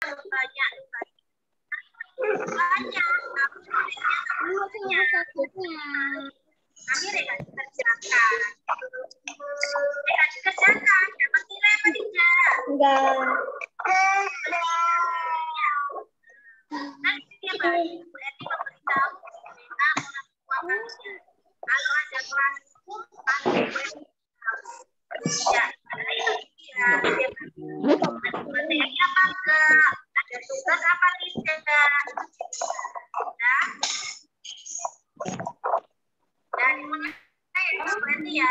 banyak akhirnya kan dikerjakan. Dikerjakan, dapat nilai apa tidak? Enggak. Nanti dia berarti memberitahu kita orang tua kalian. Kalau ada kelas ya, materi apa enggak? Ada tugas apa tidak? Dan berarti ya.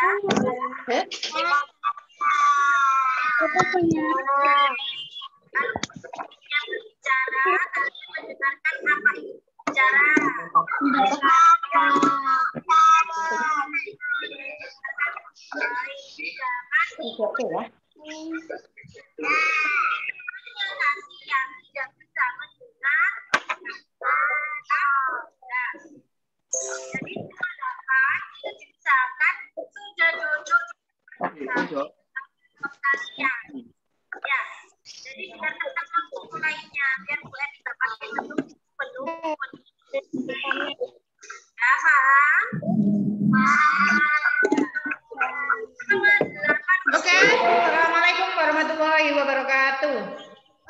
Aku punya. Kalau yang berbicara, kalian mendengarkan apa itu bicara? Yang tidak bisa mendengar, jadi silakan diceritakan sudah cocok kalian. Ya, jadi biar tetap waktu lainnya biar boleh kita pakai penuh. Ya, paham? Oke, assalamualaikum warahmatullahi wabarakatuh.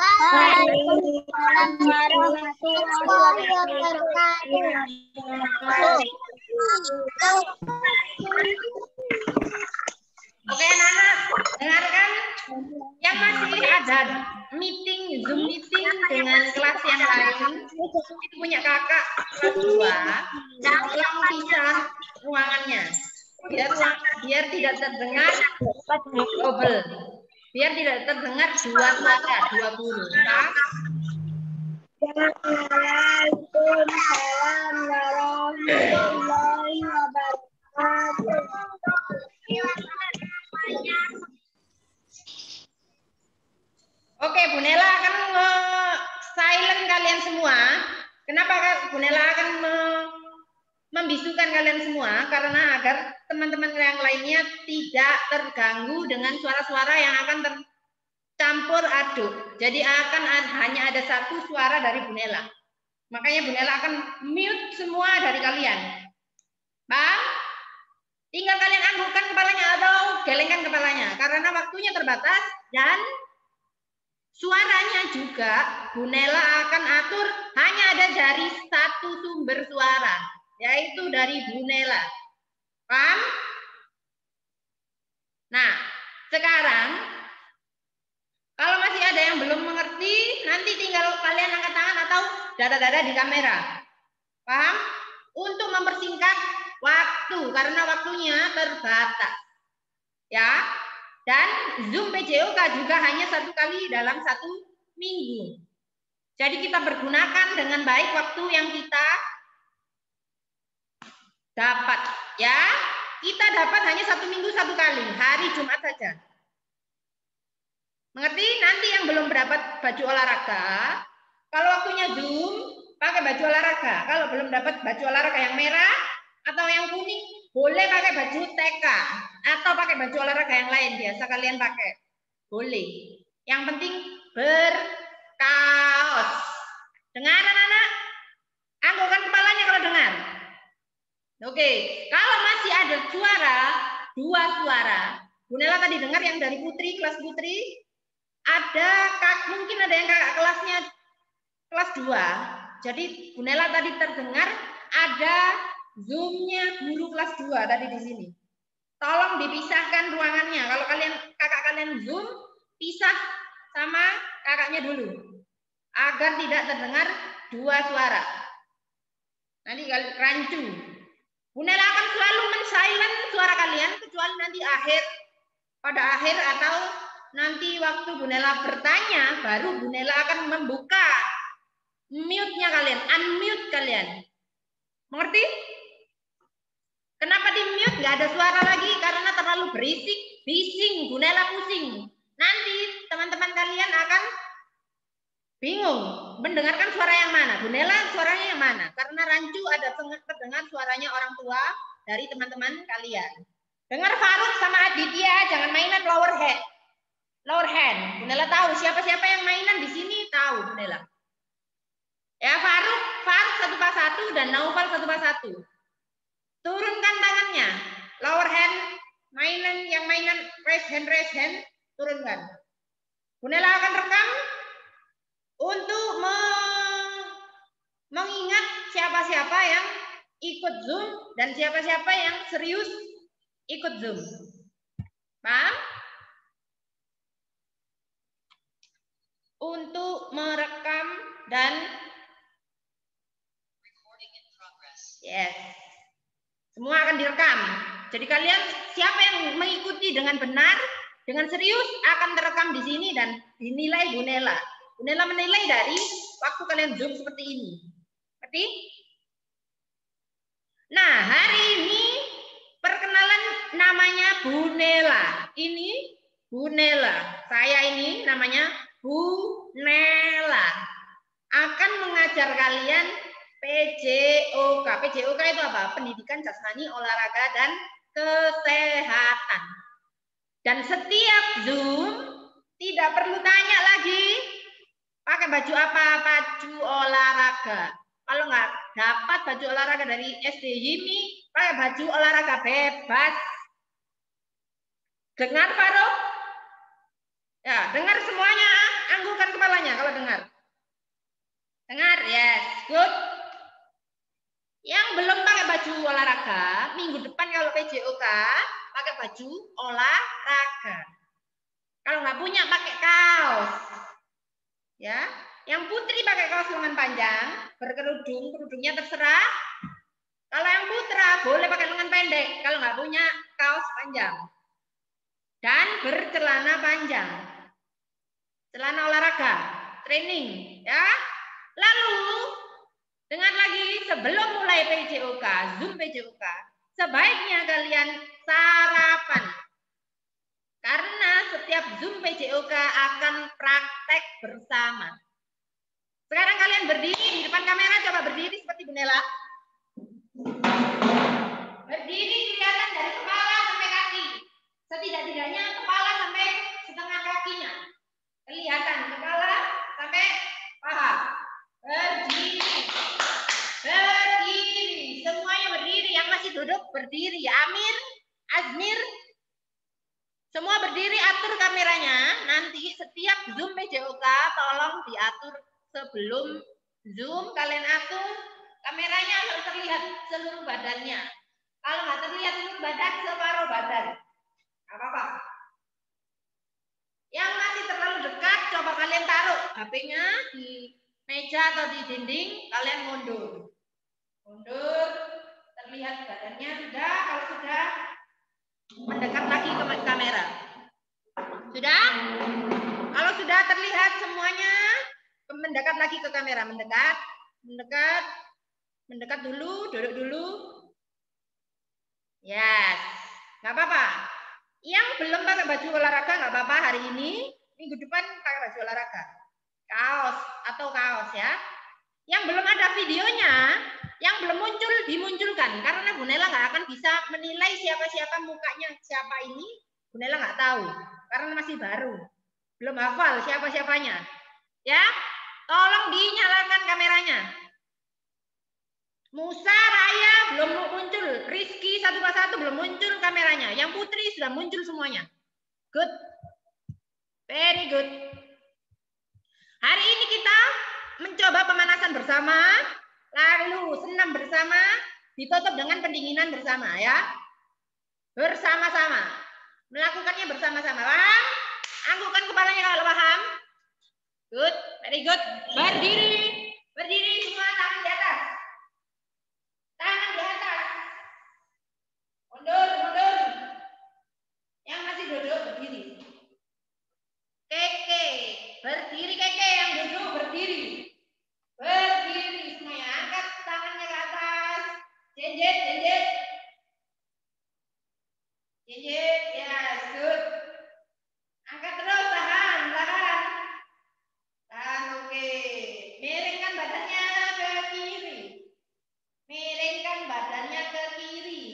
Waalaikumsalam warahmatullahi wabarakatuh. Oke, anak-anak, dengarkan. Yang masih ada Zoom meeting dengan kelas yang lain, itu punya kakak kelas 2, tolong pisah ruangannya. Biar tidak terdengar double. Biar tidak terdengar dua suara, dua guru. Waalaikumsalam warahmatullahi wabarakatuh. Oke, Bu Nela akan silent kalian semua. Kenapa Bu Nela akan membisukan kalian semua? Karena agar teman-teman yang lainnya tidak terganggu dengan suara-suara yang akan tercampur aduk. Jadi hanya ada satu suara dari Bu Nela. Makanya Bu Nela akan mute semua dari kalian. Bang, tinggal kalian anggukkan kepalanya atau gelengkan kepalanya. Karena waktunya terbatas dan suaranya juga Bu Nela akan atur hanya ada dari satu sumber suara, yaitu dari Bu Nela. Paham? Nah, sekarang kalau masih ada yang belum mengerti, nanti tinggal kalian angkat tangan atau dada-dada di kamera. Paham? Untuk mempersingkat waktu, karena waktunya terbatas. Ya. Dan Zoom PJOK juga hanya 1 kali dalam 1 minggu. Jadi kita pergunakan dengan baik waktu yang kita dapat. Ya, kita dapat hanya 1 minggu 1 kali, hari Jumat saja. Mengerti? Nanti yang belum dapat baju olahraga, kalau waktunya Zoom, pakai baju olahraga. Kalau belum dapat baju olahraga yang merah atau yang kuning, boleh pakai baju TK atau pakai baju olahraga yang lain biasa kalian pakai. Boleh. Yang penting berkaos. Dengar anak-anak? Anggukkan kepalanya kalau dengar. Oke, kalau masih ada suara, 2 suara. Bu Nela tadi dengar yang dari Putri, kelas Putri. Mungkin ada yang kakak kelasnya kelas 2. Jadi Bu Nela tadi terdengar ada Zoom-nya guru kelas 2 tadi di sini. Tolong dipisahkan ruangannya. Kalau kakak kalian Zoom, pisah sama kakaknya dulu. Agar tidak terdengar 2 suara. Nanti rancu. Bu Nela akan selalu men-silent suara kalian kecuali nanti pada akhir atau nanti waktu Bu Nela bertanya, baru Bu Nela akan membuka mute-nya kalian, unmute kalian. Mengerti? Kenapa di mute? Nggak ada suara lagi karena terlalu berisik, bising, Bu Nela pusing. Nanti teman-teman kalian akan bingung mendengarkan suara yang mana. Bu Nela suaranya yang mana? Karena rancu ada terdengar suaranya orang tua dari teman-teman kalian. Dengar Faruk sama Aditya, jangan mainan lower head. lower hand. Bunela tahu siapa-siapa yang mainan di sini, tahu Bunela. Ya, Faruk satu pas satu dan Naufal satu pas satu. Turunkan tangannya. Lower hand, yang mainan raise hand, turunkan. Bunela akan rekam untuk mengingat siapa-siapa yang ikut Zoom dan siapa-siapa yang serius ikut Zoom. Paham? Untuk merekam dan yes, semua akan direkam. Jadi kalian siapa yang mengikuti dengan benar, dengan serius akan terekam di sini dan dinilai Bunela. Bunela menilai dari waktu kalian Zoom seperti ini. Ngerti? Nah, hari ini perkenalan namanya Bunela. Ini Bunela. Saya ini namanya Bunela. Akan mengajar kalian PJOK. PJOK itu apa? Pendidikan Jasmani, Olahraga, dan Kesehatan. Dan setiap Zoom tidak perlu tanya lagi pakai baju apa, baju olahraga. Kalau nggak dapat baju olahraga dari SD ini, pakai baju olahraga bebas. Dengar, Faruk? Ya, dengar semuanya. Anggukan kepalanya kalau dengar. Dengar, yes, good. Yang belum pakai baju olahraga, minggu depan kalau PJOK, pakai baju olahraga. Kalau nggak punya, pakai kaos. Ya, yang putri pakai kaos lengan panjang, berkerudung, kerudungnya terserah. Kalau yang putra boleh pakai lengan pendek, kalau nggak punya kaos panjang. Dan bercelana panjang. Celana olahraga, training, ya. Lalu, dengar lagi sebelum mulai PJOK, Zoom PJOK, sebaiknya kalian sarapan. Karena setiap Zoom PJOK akan praktek bersama. Sekarang kalian berdiri di depan kamera, coba berdiri seperti Bunela. Berdiri kelihatan dari kepala sampai kaki. Setidak-tidaknya kepala sampai setengah kakinya. Kelihatan kepala sampai paha. Berdiri. Berdiri. Semuanya berdiri. Yang masih duduk berdiri. Amir, Azmir, semua berdiri, atur kameranya. Nanti setiap Zoom PJOK tolong diatur sebelum Zoom. Kalian atur kameranya harus terlihat seluruh badannya. Kalau nggak terlihat seluruh badan, separuh badan. Nggak apa-apa. Yang masih terlalu dekat, coba kalian taruh HP-nya di meja atau di dinding. Kalian mundur. Mundur. Terlihat badannya sudah. Kalau sudah, mendekat lagi ke kamera. Sudah? Kalau sudah terlihat semuanya, mendekat lagi ke kamera. Mendekat, mendekat, mendekat dulu, duduk dulu. Yes, nggak apa-apa. Yang belum pakai baju olahraga nggak apa-apa hari ini. Minggu depan pakai baju olahraga. Kaos atau kaos ya. Yang belum ada videonya, yang belum muncul dimunculkan karena Bunela nggak akan bisa menilai siapa-siapa mukanya siapa ini. Bunela nggak tahu karena masih baru, belum hafal siapa-siapanya. Ya, tolong dinyalakan kameranya. Musa, Raya belum muncul, Rizky satu persatu belum muncul kameranya. Yang Putri sudah muncul semuanya. Good, very good. Hari ini kita mencoba pemanasan bersama, lalu senam bersama, ditutup dengan pendinginan bersama ya. Bersama-sama. Melakukannya bersama-sama. Paham? Anggukan kepalanya kalau paham. Good, very good. Berdiri. Berdiri semua, tangan di atas. Tangan di atas. Mundur, mundur. Yang masih duduk berdiri. Keke. Berdiri keke, yang duduk berdiri. Berdiri semuanya. Angkat tangannya ke atas. Jenjet, jenjet. Jenjet, yes, good. Angkat terus, tahan, tahan. Tahan, oke. Miringkan badannya ke kiri. Miringkan badannya ke kiri.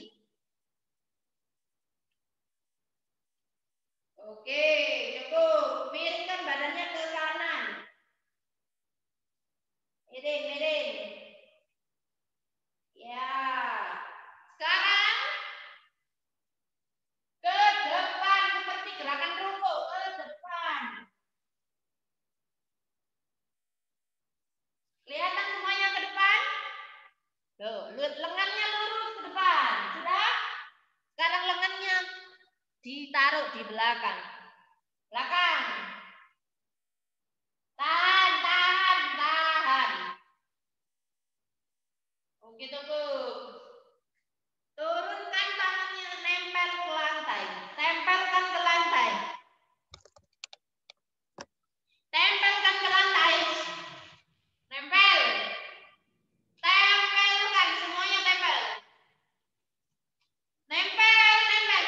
Oke, cukup. Miring. Ya. Sekarang ke depan seperti gerakan rukuk, ke depan. Kelihatan semuanya ke depan? Tuh, lengannya lurus ke depan. Sudah? Sekarang lengannya ditaruh di belakang. Belakang. Tahan. Oke, tunggu. Turunkan tangannya, nempel ke lantai. Tempelkan ke lantai. Tempelkan ke lantai. Nempel. Tempelkan, semuanya tempel. Nempel.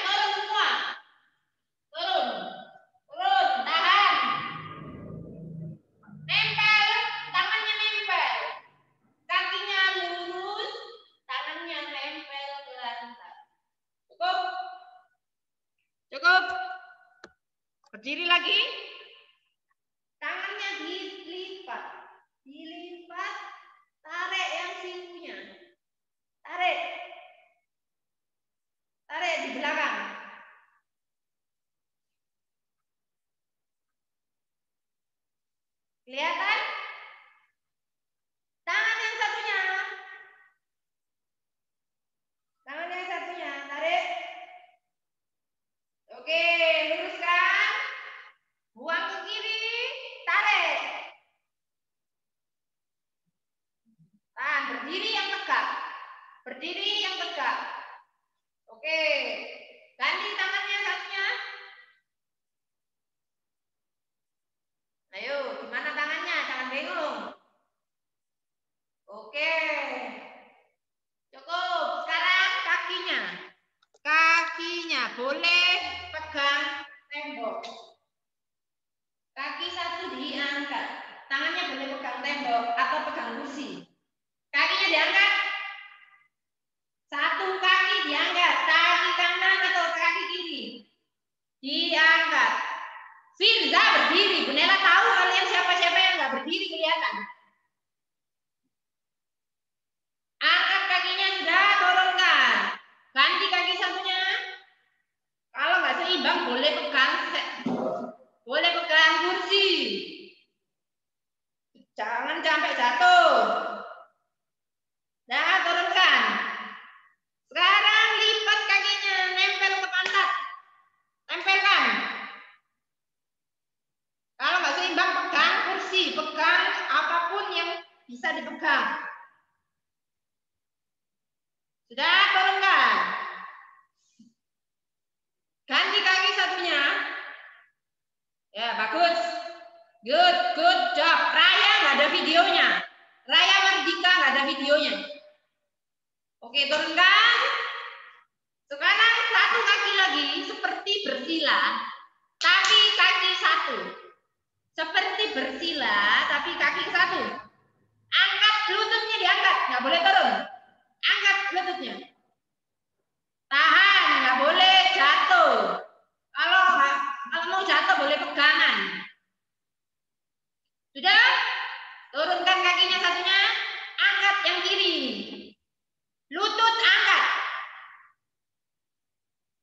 Turun semua. Turun. Tahan. Nempel. Tangannya nempel. Kakinya lurus. Tangannya nempel ke lantai. Cukup. Berdiri lagi. Tangannya dilipat. Tarik yang sikunya. Tarik di belakang. Kelihatan? Tangan yang satunya. Tarik. Oke, luruskan. Buang ke kiri. Tarik. Tahan, berdiri yang tegak. Oke. Ganti tangannya satunya. Ayo, gimana tangannya? Jangan bingung. Oke. Cukup. Sekarang kakinya boleh pegang tembok. Kaki satu diangkat. Tangannya boleh pegang tembok atau pegang kursi. Kakinya diangkat. Satu kaki diangkat. Kaki kanan atau kaki kiri. Diangkat. Firza berdiri. Bu Nela tahu kalian siapa-siapa yang nggak berdiri kelihatan. Angkat kakinya sudah, turunkan. Ganti kaki satunya. Kalau nggak seimbang boleh pegang kursi. Jangan sampai jatuh. Nah, turunkan. Sekarang lipat kakinya, nempel ke pantat. Tempelkan. Kalau nggak seimbang, pegang kursi, pegang apapun yang bisa dipegang. Sudah, turunkan. Ganti kaki satunya. Ya, bagus. Good job. Raya nggak ada videonya. Raya Mardika nggak ada videonya. Oke, turunkan. Sekarang satu kaki lagi seperti bersila, tapi kaki satu. Seperti bersila, tapi kaki satu. Angkat lututnya, diangkat, nggak boleh turun. Angkat lututnya. Tahan, nggak boleh jatuh. Kalau mau jatuh boleh pegangan. Sudah? Turunkan kakinya satunya. Angkat yang kiri. Lutut angkat.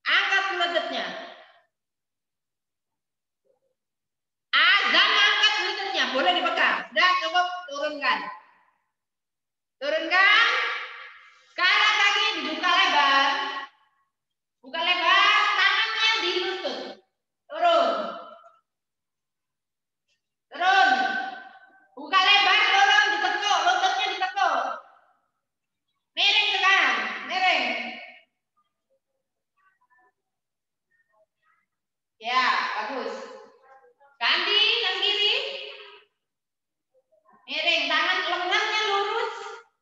Angkat lututnya. Azam angkat lututnya. Boleh dipegang. Sudah, cukup. Turunkan. Sekarang kakinya dibuka lebar. Buka lebar. Tangannya di lutut. Turun. Buka lebar, turun, ditekuk, lututnya ditekuk. Miring ke kanan, miring. Ya, bagus. Ganti yang kiri. Miring, tangan lengannya lurus,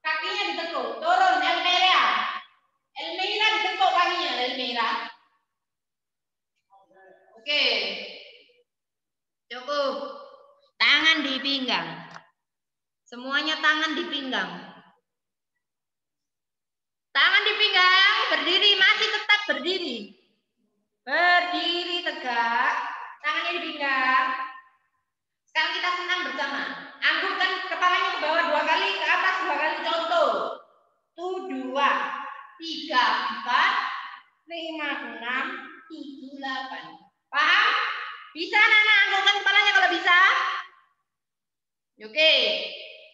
kakinya ditekuk. Turun, Elmira. Elmira ditekuk kakinya, Elmira. Oke. Cukup. Tangan di pinggang. Semuanya tangan di pinggang. Tangan di pinggang, berdiri, masih tetap berdiri. Berdiri tegak, tangannya di pinggang. Sekarang kita senam bersama. Anggukkan kepalanya ke bawah 2 kali. 3, 4, 5, 6, 7, 8. Paham? Bisa anak-anak anggungkan kepalanya kalau bisa? Oke.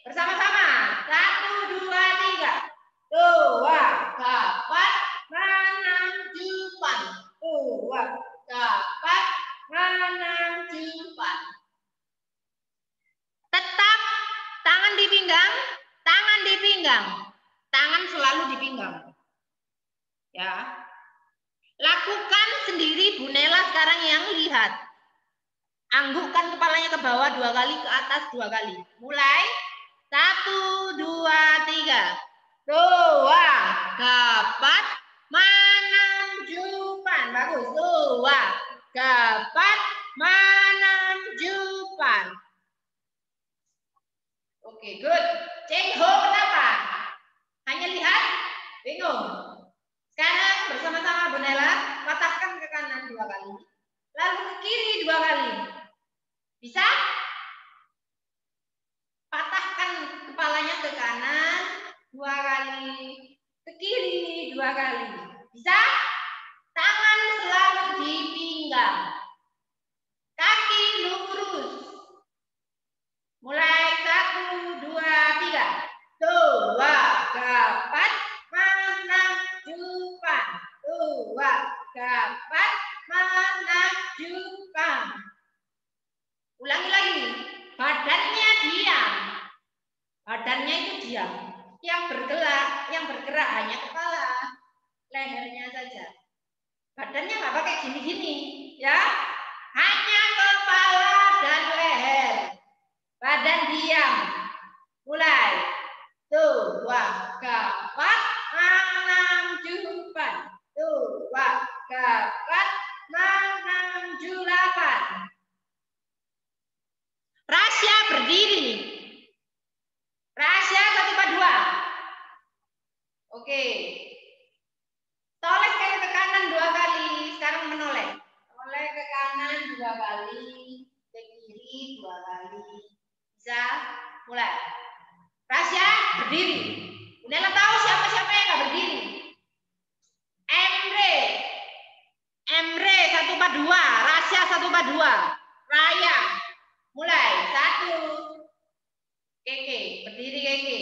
Bersama-sama. 1, 2, 3. 2, 4, 6, 7. 2, 4, 6, 7. Tetap tangan di pinggang, tangan di pinggang. Tangan selalu di pinggang. Ya. Lakukan sendiri Bu Nela sekarang yang lihat. Anggukkan kepalanya ke bawah 2 kali, ke atas 2 kali. Mulai. 1, 2, 3. 2, 4, 6, 7. Bagus. 2, 4, 6, 7. Oke, good. Ceng ho kenapa? Hanya lihat? Bingung. Sekarang bersama-sama Bu Nela, patahkan ke kanan 2 kali. Lalu ke kiri 2 kali. Bisa? Patahkan kepalanya ke kanan 2 kali. Ke kiri 2 kali. Bisa? Tangan selalu di pinggang. Kaki lurus. Mulai 1, 2, 3. 2, 4, 6, 7. 2, 4, 6, 7. Ulangi lagi. Badannya diam. Badannya itu diam. Yang bergerak hanya kepala. Lehernya saja. Badannya nggak pakai gini-gini. Ya. Hanya kepala dan leher. Badan diam. Mulai. 2, 4, 6, 7. 2, 4, 6, 7, 8. Rasya berdiri. Rasya 1, 2. Oke. Toleh ke kanan 2 kali. Sekarang menoleh. Toleh ke kanan 2 kali. Ke kiri 2 kali. Bisa? Mulai. Rasya berdiri. Bu Nela tahu siapa-siapa yang nggak berdiri. Emre 1, 2. Rasya 1, 2. Raya. Mulai. 1. Keke. Berdiri Keke.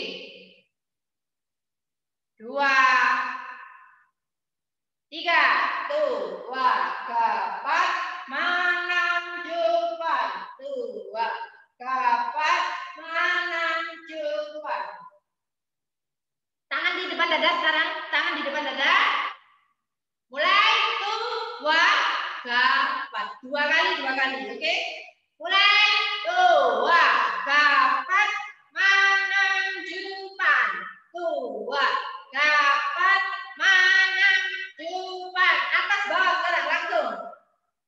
2. 3. 2, 4, 6, 7. 2, 4, 6, 7. Tangan di depan dada sekarang. Tangan di depan dada. Mulai. 2, 4. 2 kali, 2 kali. Oke? Mulai. 2, 4, 6, 7. 2, 4, 6, 7. Atas bawah sekarang langsung.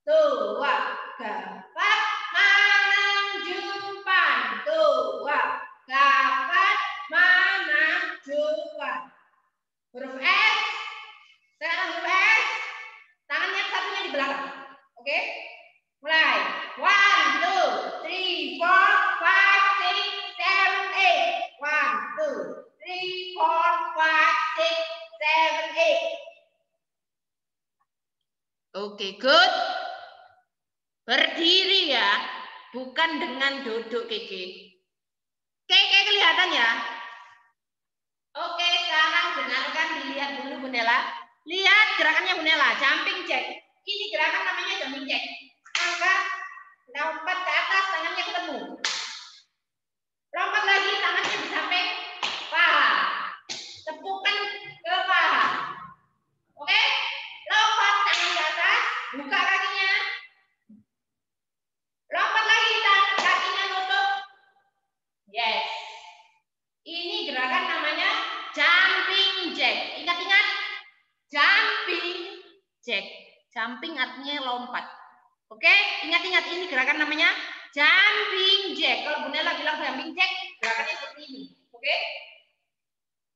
2, 4, 6, 7. 2, 4, 6, 7. Huruf S. Sekarang huruf S. Tangannya satunya di belakang. Oke? Mulai. 1, 2, 3, 4, 5, 6, 7, 8. 1, 2, 3, 4, 5, 6, 7, 8. Oke, good. Berdiri ya. Bukan dengan duduk, Keke. Keke kelihatan ya? Oke, sekarang dengarkan, dilihat dulu Bu Nela. Lihat gerakannya Bu Nela, jumping jack. Ini gerakan namanya jumping jack. Angkat, lompat ke atas, tangannya ketemu. Lompat lagi, tangannya di samping paha. Tepukan ke paha. Oke? Lompat, tangan ke atas, buka kakinya. Lompat lagi, kakinya nutup. Yes. Ini gerakan namanya jumping jack. Ingat-ingat. Jumping jack. Jumping artinya lompat. Oke? Ingat-ingat, ini gerakan namanya jumping jack. Kalau Bu Nela bilang jumping jack, gerakannya seperti ini. Oke?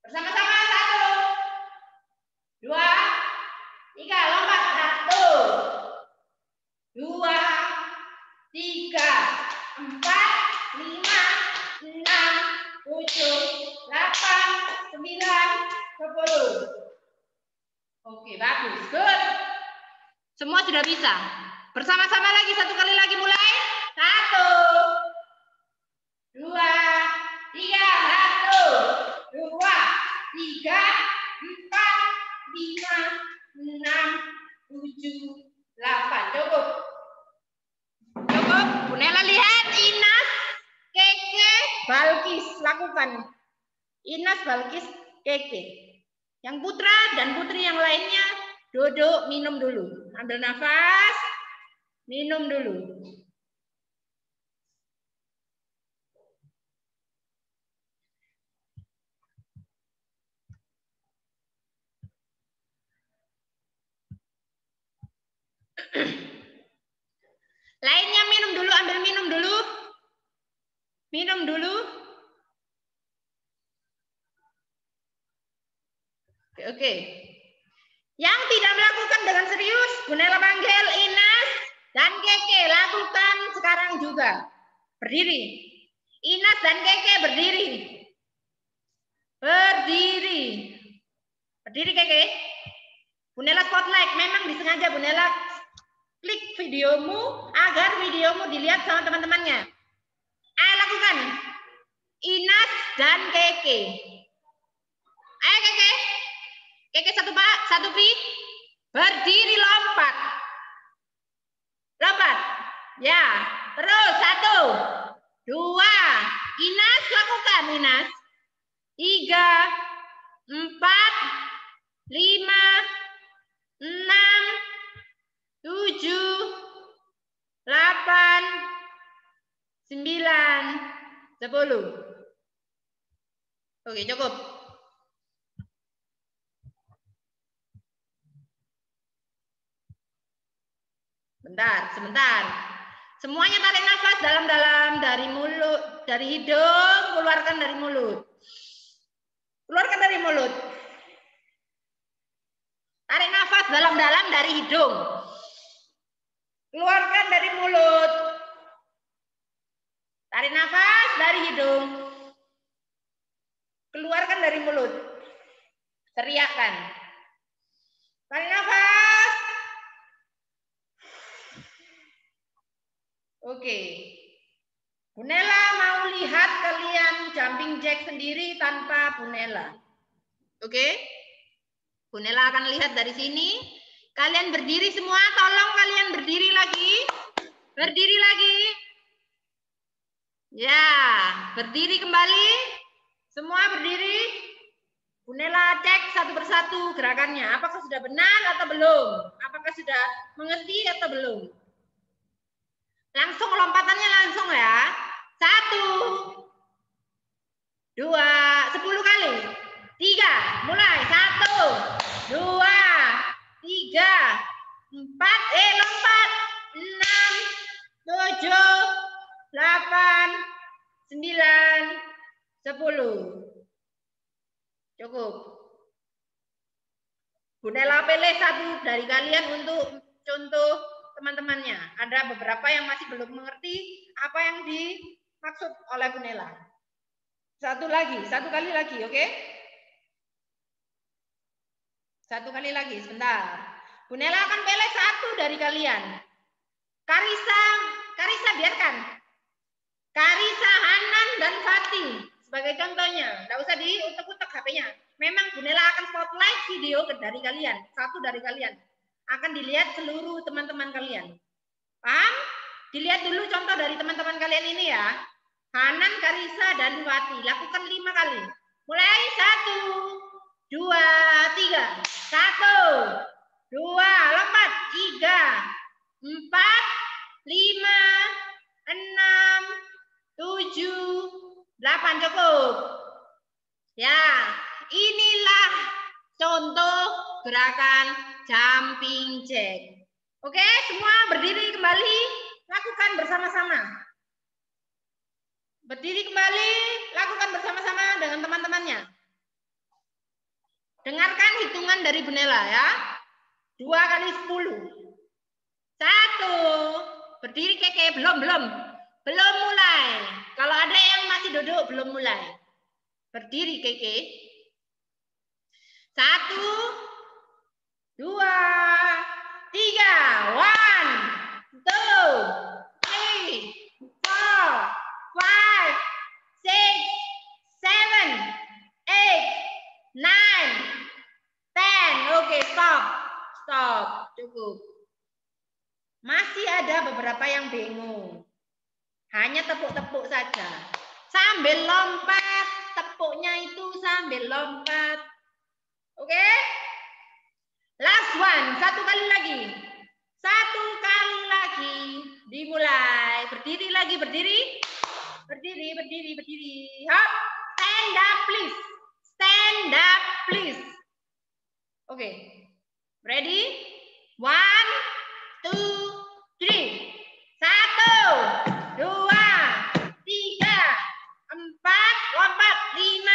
Bersama-sama. 1, 2, 3. Lompat. 1, 2, 3, 4, 5, 6, 7, 8, 9, 10. Oke, bagus. Good. Semua sudah bisa. Bersama-sama lagi, satu kali lagi mulai. 1, 2, 3, 1, 2, 3, 4, 5, 6, 7, 8, 9, 10. Cukup. Cukup. Bu Nela lihat, Inas, Keke, Balkis. Lakukan. Inas, Balkis, Keke. Yang putra dan putri yang lainnya duduk, minum dulu. Ambil nafas, minum dulu. Lainnya minum dulu, ambil minum dulu. Minum dulu. Oke. Yang tidak melakukan dengan serius, Bu Nela panggil Inas dan Keke. Lakukan sekarang juga. Berdiri. Inas dan Keke berdiri. Berdiri. Berdiri Keke. Bu Nela spotlight. Memang disengaja Bu Nela klik videomu agar videomu dilihat sama teman-temannya. Ayo lakukan. Inas dan Keke. Ayo Keke. Keke satu pi. Berdiri lompat. Lompat. Ya. Terus 1, 2. Inas lakukan Inas. 3, 4, 5, 6, 7, 8, 9, 10. Oke, cukup. Sebentar. Semuanya tarik nafas dalam-dalam dari mulut, dari hidung, keluarkan dari mulut. Keluarkan dari mulut. Tarik nafas dalam-dalam dari hidung. Keluarkan dari mulut. Tarik nafas dari hidung. Keluarkan dari mulut. Teriakkan. Tarik nafas. Oke. Bu Nela mau lihat kalian jumping jack sendiri tanpa Bu Nela. Oke? Bu Nela akan lihat dari sini. Kalian berdiri semua, tolong kalian berdiri lagi. Berdiri lagi. Ya, berdiri kembali. Semua berdiri. Bu Nela cek satu persatu gerakannya. Apakah sudah benar atau belum? Apakah sudah mengerti atau belum? Langsung lompatannya langsung ya. 1, 2, 10 kali. 3, mulai. 1, 2, 3, 4. Lompat. 6, 7, 8, 9, 10. Cukup. Bu Nela pilih satu dari kalian untuk contoh teman-temannya. Ada beberapa yang masih belum mengerti apa yang dimaksud oleh Bu Nela. Satu kali lagi, oke? Satu kali lagi, sebentar. Bu Nela akan pilih satu dari kalian. Karisa biarkan. Karisa, Hanan, dan Fatih sebagai contohnya. Nggak usah diutek-utek HP-nya. Memang Bu Nela akan spotlight video dari kalian. Satu dari kalian. Akan dilihat seluruh teman-teman kalian. Paham? Dilihat dulu contoh dari teman-teman kalian ini ya. Hanan, Karisa, dan Fatih. Lakukan 5 kali. Mulai. 1, 2, 3. 1, 2, lompat. 3, 4, 5, 6, 7, 8. Cukup. Ya, inilah contoh gerakan jumping jack. Oke, semua berdiri kembali. Lakukan bersama-sama. Berdiri kembali, lakukan bersama-sama dengan teman-temannya. Dengarkan hitungan dari Bu Nela ya. 2 kali 10. 1. Berdiri Keke, belum mulai. Kalau ada yang masih duduk, belum mulai. Berdiri Keke. 1, 2, 3. 1, 2, 3, 4, 5, 6, 7, 8, 9, 10. Oke, stop. Stop. Cukup. Masih ada beberapa yang bingung. Hanya tepuk-tepuk saja. Sambil lompat. Tepuknya itu sambil lompat. Oke? Last one. Satu kali lagi. Satu kali lagi. Dimulai. Berdiri lagi. Berdiri. Berdiri, berdiri, berdiri. Hop. Stand up, please. Stand up, please. Oke. Ready? 1, 2, 3. 1, 2, 3, 4, lompat. 5,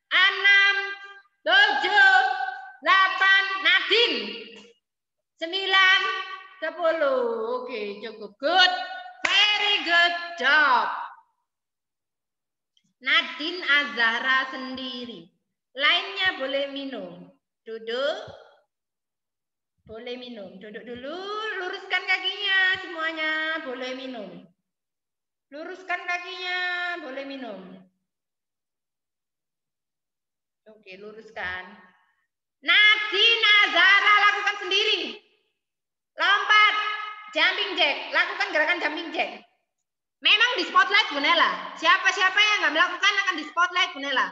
6, 7, 8, Nadine. 9, 10. Oke, cukup. Good. Very good job. Nadine Azahra sendiri. Lainnya boleh minum. Duduk. Boleh minum. Duduk dulu. Luruskan kakinya semuanya. Boleh minum. Luruskan kakinya. Boleh minum. Oke, luruskan. Nadine Azahra lakukan sendiri. Lompat. Jumping jack. Lakukan gerakan jumping jack. Memang di spotlight Bunela. Siapa-siapa yang nggak melakukan akan di spotlight Bunela.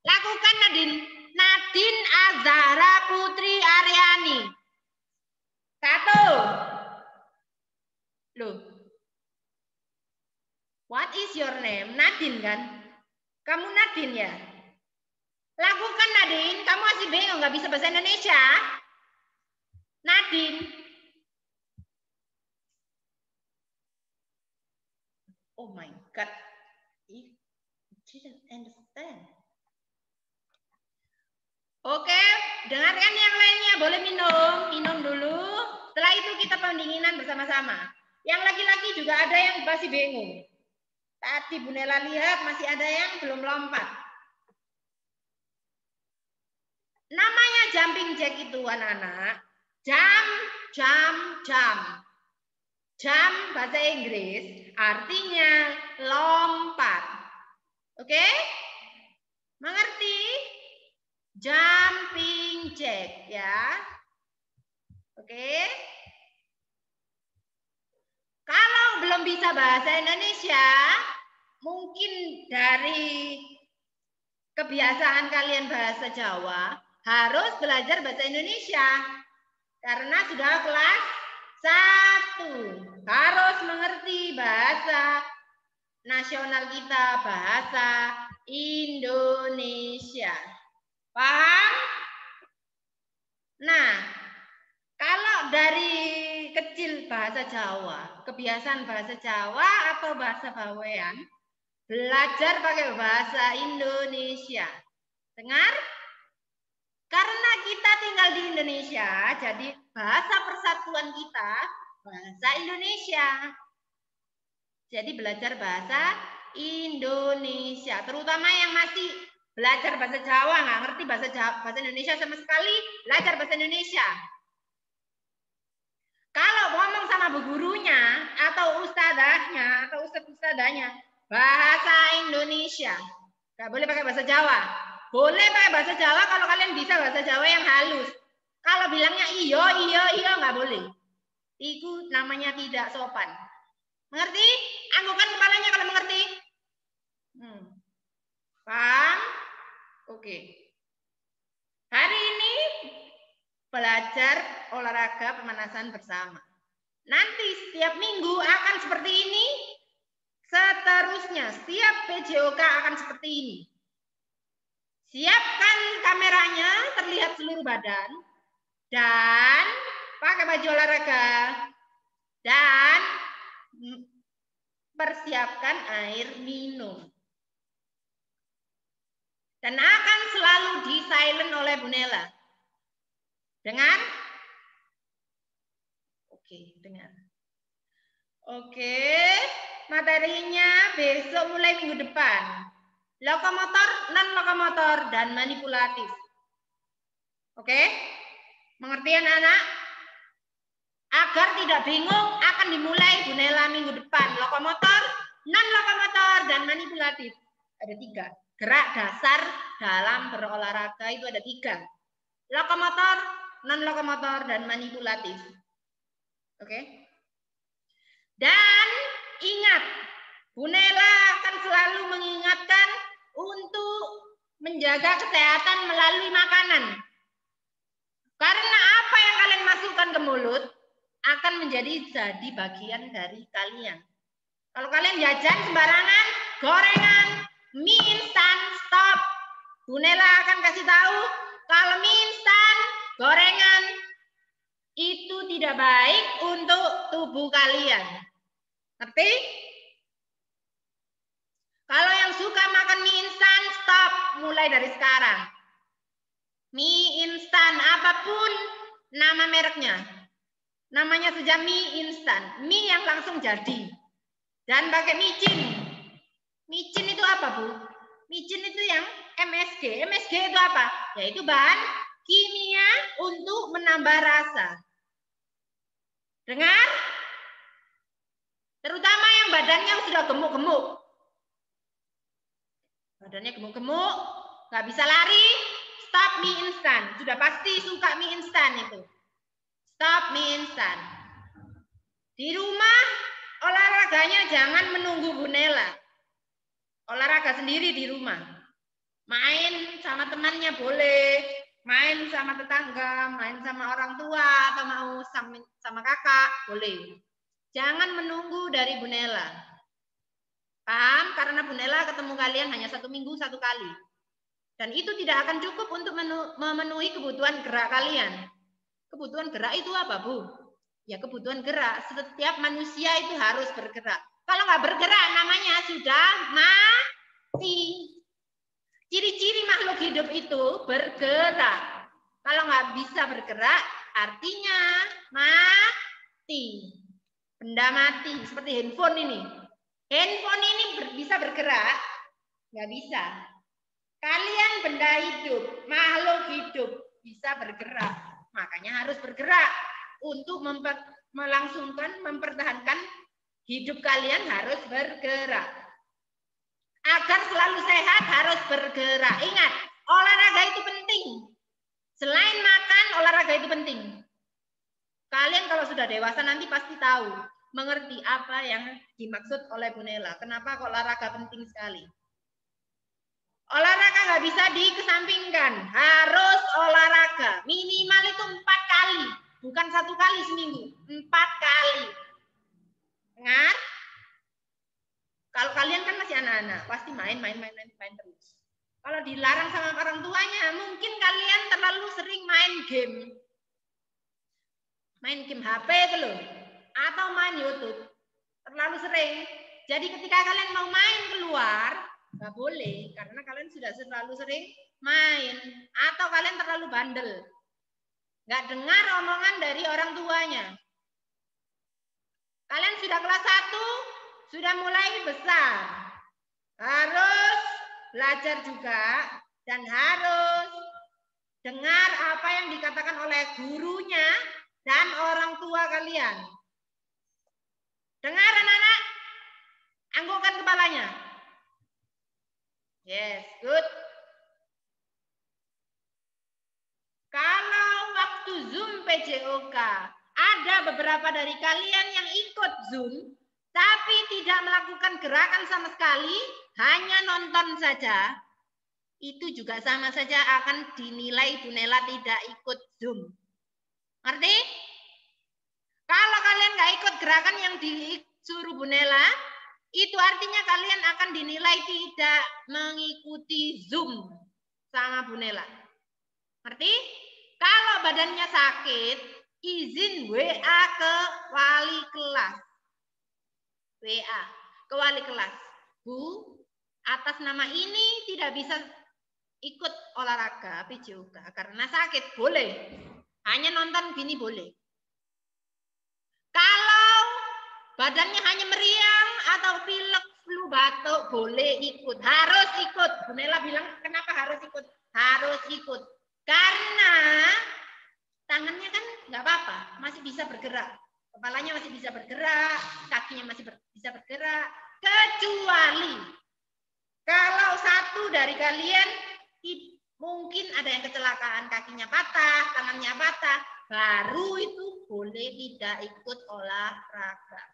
Lakukan Nadine. Nadine Azahra Putri Aryani. 1. Loh. What is your name? Nadine kan? Kamu Nadine ya? Lakukan Nadine. Kamu masih bingung nggak bisa bahasa Indonesia? Nadine. Oh my God. You didn't understand. Oke, dengarkan yang lainnya. Boleh minum. Minum dulu. Setelah itu kita pendinginan bersama-sama. Yang laki-laki juga ada yang masih bingung. Tadi Bunela lihat masih ada yang belum lompat. Namanya jumping jack itu anak-anak. Jump, jump, jump. Jump bahasa Inggris artinya lompat. Oke? Mengerti? Jumping jack ya. Oke? Kalau belum bisa bahasa Indonesia, mungkin dari kebiasaan kalian bahasa Jawa, harus belajar bahasa Indonesia. Karena sudah kelas 1. Harus mengerti bahasa nasional kita, bahasa Indonesia. Paham? Nah, kalau dari kecil bahasa Jawa, kebiasaan bahasa Jawa atau bahasa Bawean, belajar pakai bahasa Indonesia. Dengar? Karena kita tinggal di Indonesia, jadi bahasa persatuan kita bahasa Indonesia. Jadi belajar bahasa Indonesia, terutama yang masih belajar bahasa Jawa, nggak ngerti bahasa Indonesia sama sekali, belajar bahasa Indonesia. Kalau ngomong sama bu gurunya atau ustadzahnya atau ustadzahnya, bahasa Indonesia. Nggak boleh pakai bahasa Jawa. Boleh pakai bahasa Jawa kalau kalian bisa bahasa Jawa yang halus. Kalau bilangnya iyo nggak boleh. Itu namanya tidak sopan. Mengerti? Anggukan kepalanya kalau mengerti. Paham? Oke. Hari ini belajar olahraga pemanasan bersama. Nanti setiap minggu akan seperti ini. Seterusnya setiap PJOK akan seperti ini. Siapkan kameranya, terlihat seluruh badan. Dan pakai baju olahraga. Dan persiapkan air minum. Dan akan selalu di silent oleh Bunela. Dengar? Oke, dengar. Oke, materinya besok mulai minggu depan. Lokomotor, non-lokomotor, dan manipulatif. Oke? Mengerti anak-anak? Agar tidak bingung akan dimulai Bu Nela minggu depan. Lokomotor, non-lokomotor, dan manipulatif. Ada 3. Gerak dasar dalam berolahraga itu ada 3. Lokomotor, non-lokomotor, dan manipulatif. Oke? Dan ingat, Bu Nela akan selalu mengingatkan untuk menjaga kesehatan melalui makanan. Karena apa yang kalian masukkan ke mulut akan jadi bagian dari kalian. Kalau kalian jajan sembarangan, gorengan, mie instan, stop. Bu Nela akan kasih tahu kalau mie instan, gorengan itu tidak baik untuk tubuh kalian. Ngerti? Kalau yang suka makan mie instan, stop mulai dari sekarang. Mie instan apapun nama mereknya. Namanya saja mie instan, mie yang langsung jadi. Dan pakai micin. Micin itu apa, Bu? Micin itu yang MSG. MSG itu apa? Yaitu bahan kimia untuk menambah rasa. Dengar? Terutama yang badannya sudah gemuk-gemuk. Badannya gemuk-gemuk, nggak bisa lari, stop mie instan. Sudah pasti suka mie instan itu. Stop mie instan. Di rumah olahraganya jangan menunggu Bu Nela. Olahraga sendiri di rumah. Main sama temannya boleh, main sama tetangga, main sama orang tua atau mau sama kakak boleh. Jangan menunggu dari Bu Nela. Paham? Karena Bu Nela ketemu kalian hanya 1 minggu 1 kali. Dan itu tidak akan cukup untuk memenuhi kebutuhan gerak kalian. Kebutuhan gerak itu apa, Bu? Ya kebutuhan gerak. Setiap manusia itu harus bergerak. Kalau nggak bergerak namanya sudah mati. Ciri-ciri makhluk hidup itu bergerak. Kalau nggak bisa bergerak artinya mati. Benda mati. Seperti handphone ini. Handphone ini bisa bergerak? Nggak bisa. Kalian benda hidup, makhluk hidup bisa bergerak. Makanya harus bergerak. Untuk mempertahankan hidup kalian harus bergerak. Agar selalu sehat harus bergerak. Ingat, olahraga itu penting. Selain makan, olahraga itu penting. Kalian kalau sudah dewasa nanti pasti tahu, mengerti apa yang dimaksud oleh Bu Nela. Kenapa kok olahraga penting sekali? Olahraga nggak bisa dikesampingkan. Harus olahraga. Minimal itu 4 kali. Bukan 1 kali seminggu. 4 kali. Dengar? Kalau kalian kan masih anak-anak. Pasti main terus. Kalau dilarang sama orang tuanya, mungkin kalian terlalu sering main game. Main game HP itu loh. Atau main YouTube. Terlalu sering. Jadi ketika kalian mau main keluar, nggak boleh, karena kalian sudah terlalu sering main. Atau kalian terlalu bandel. Nggak dengar omongan dari orang tuanya. Kalian sudah kelas 1, sudah mulai besar. Harus belajar juga dan harus dengar apa yang dikatakan oleh gurunya dan orang tua kalian. Dengar anak-anak? Anggukkan kepalanya. Yes, good. Kalau waktu Zoom PJOK, ada beberapa dari kalian yang ikut Zoom, tapi tidak melakukan gerakan sama sekali, hanya nonton saja, itu juga sama saja akan dinilai Bu Nela tidak ikut Zoom. Ngerti? Kalau kalian nggak ikut gerakan yang disuruh Bu Nela, itu artinya kalian akan dinilai tidak mengikuti Zoom sama Bu Nela. Ngerti? Kalau badannya sakit, izin WA ke wali kelas. WA ke wali kelas. Bu, atas nama ini tidak bisa ikut olahraga PJOK karena sakit. Boleh. Hanya nonton gini boleh. Kalau badannya hanya meriang atau pilek, flu, batuk, boleh ikut. Harus ikut. Bu Nela bilang kenapa harus ikut? Harus ikut. Karena tangannya kan nggak apa-apa, masih bisa bergerak. Kepalanya masih bisa bergerak, kakinya masih bisa bergerak. Kecuali kalau satu dari kalian mungkin ada yang kecelakaan, kakinya patah, tangannya patah, baru itu boleh tidak ikut olahraga.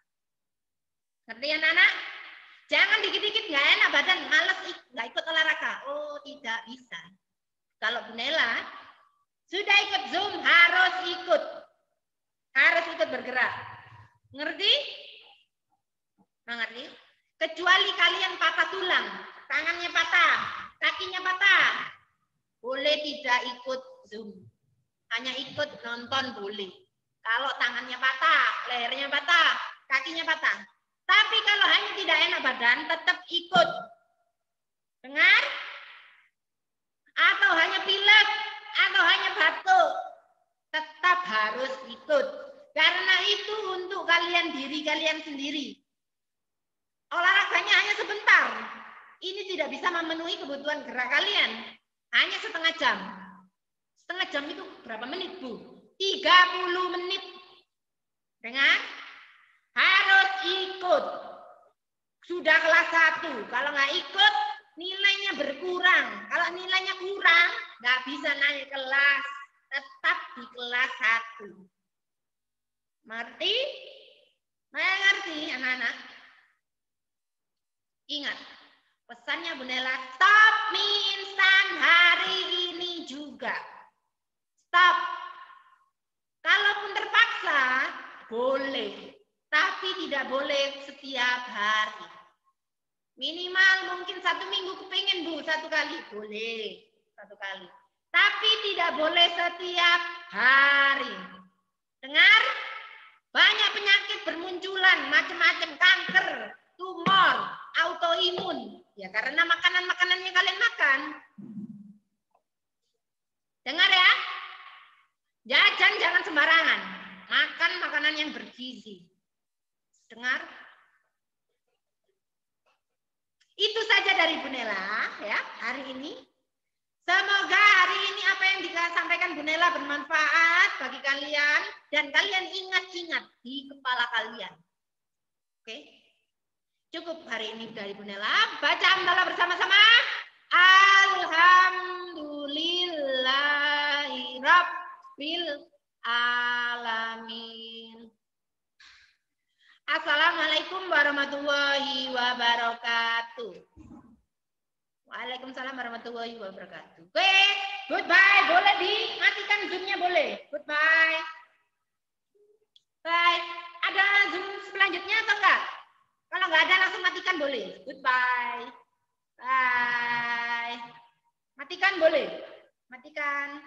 Ngerti ya anak-anak? Jangan dikit-dikit nggak enak badan, males nggak ikut olahraga. Oh, tidak bisa. Kalau Bu Nela sudah ikut Zoom, harus ikut bergerak. Ngerti? Mengerti? Kecuali kalian patah tulang, tangannya patah, kakinya patah, boleh tidak ikut Zoom. Hanya ikut nonton boleh. Kalau tangannya patah, lehernya patah, kakinya patah. Tapi kalau hanya tidak enak badan, tetap ikut. Dengar? Atau hanya pilek, atau hanya batuk, tetap harus ikut. Karena itu untuk kalian, diri kalian sendiri. Olahraganya hanya sebentar. Ini tidak bisa memenuhi kebutuhan gerak kalian. Hanya setengah jam. Setengah jam itu berapa menit, Bu? 30 menit. Dengar? Harus ikut. Sudah kelas 1. Kalau nggak ikut, nilainya berkurang. Kalau nilainya kurang, nggak bisa naik kelas. Tetap di kelas 1. Mengerti? Mengerti, anak-anak? Ingat, pesannya Bu Nela, stop mie instan hari ini juga. Stop. Kalaupun terpaksa, boleh. Tapi tidak boleh setiap hari. Minimal mungkin 1 minggu kepengen, Bu, 1 kali. Boleh, 1 kali. Tapi tidak boleh setiap hari. Dengar? Banyak penyakit bermunculan, macam-macam, kanker, tumor, autoimun. Ya karena makanan-makanan yang kalian makan. Dengar ya? Jajan jangan sembarangan. Makan makanan yang bergizi. Dengar? Itu saja dari Bu Nela ya hari ini. Semoga hari ini apa yang disampaikan Bu Nela bermanfaat bagi kalian dan kalian ingat-ingat di kepala kalian. Oke? Cukup hari ini dari Bu Nela. Baca hamdalah bersama-sama. Alhamdulillahirabbil alamin. Assalamualaikum warahmatullahi wabarakatuh. Waalaikumsalam warahmatullahi wabarakatuh. Oke, goodbye. Boleh dimatikan Zoom-nya, boleh. Goodbye. Bye. Ada Zoom selanjutnya atau enggak? Kalau enggak ada langsung matikan boleh. Goodbye. Bye. Matikan boleh. Matikan.